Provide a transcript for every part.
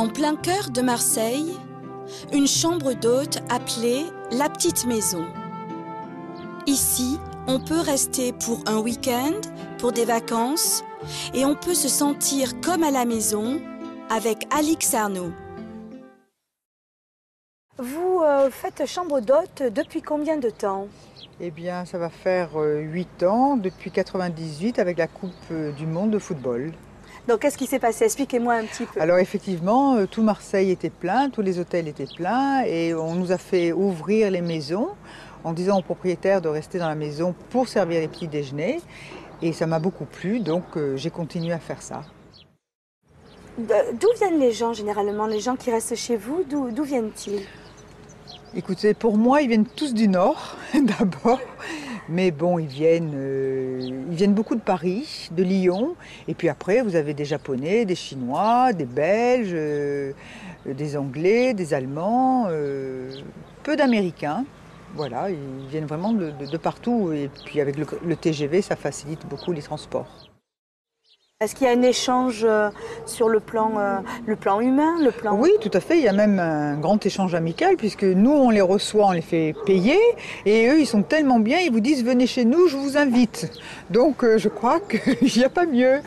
En plein cœur de Marseille, une chambre d'hôte appelée La Petite Maison. Ici, on peut rester pour un week-end, pour des vacances, et on peut se sentir comme à la maison avec Alix Arnaud. Vous faites chambre d'hôte depuis combien de temps? Eh bien, ça va faire 8 ans, depuis 98, avec la Coupe du Monde de football. Donc, qu'est-ce qui s'est passé? Expliquez-moi un petit peu. Alors, effectivement, tout Marseille était plein, tous les hôtels étaient pleins, et on nous a fait ouvrir les maisons en disant aux propriétaires de rester dans la maison pour servir les petits déjeuners. Et ça m'a beaucoup plu, donc j'ai continué à faire ça. D'où viennent les gens, généralement? Les gens qui restent chez vous, d'où viennent-ils? Écoutez, pour moi, ils viennent tous du Nord, d'abord. Mais bon, ils viennent beaucoup de Paris, de Lyon. Et puis après, vous avez des Japonais, des Chinois, des Belges, des Anglais, des Allemands, peu d'Américains. Voilà, ils viennent vraiment de partout. Et puis avec le TGV, ça facilite beaucoup les transports. Est-ce qu'il y a un échange sur le plan humain, le plan... Oui, tout à fait. Il y a même un grand échange amical puisque nous, on les reçoit, on les fait payer et eux, ils sont tellement bien, ils vous disent « venez chez nous, je vous invite ». Donc, je crois qu'il n'y a pas mieux.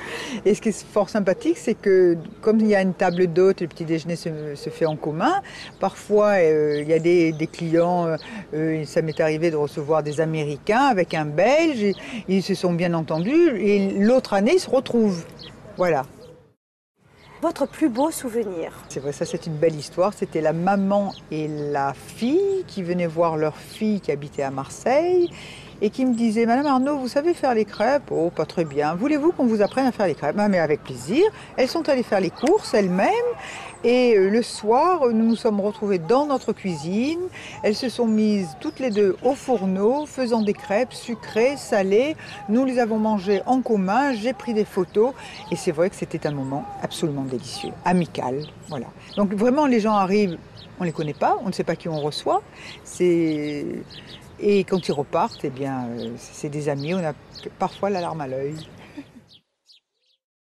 Et ce qui est fort sympathique, c'est que comme il y a une table d'hôte, le petit déjeuner se fait en commun, parfois, il y a des clients, ça m'est arrivé de recevoir des Américains avec un Belge, ils se sont bien entendus et l'autre année, ils se retrouvent. Voilà. Votre plus beau souvenir? C'est vrai, ça c'est une belle histoire. C'était la maman et la fille qui venaient voir leur fille qui habitait à Marseille et qui me disaient « Madame Arnaud, vous savez faire les crêpes ?»« Oh, pas très bien. Voulez-vous qu'on vous apprenne à faire les crêpes ?»« Ah, mais avec plaisir. » Elles sont allées faire les courses elles-mêmes et le soir, nous nous sommes retrouvés dans notre cuisine. Elles se sont mises toutes les deux au fourneau, faisant des crêpes sucrées, salées. Nous les avons mangées en commun, j'ai pris des photos et c'est vrai que c'était un moment absolument délicieux, amical. Voilà. Donc vraiment, les gens arrivent, on ne les connaît pas, on ne sait pas qui on reçoit. Et quand ils repartent, eh bien, c'est des amis, on a parfois la larme à l'œil.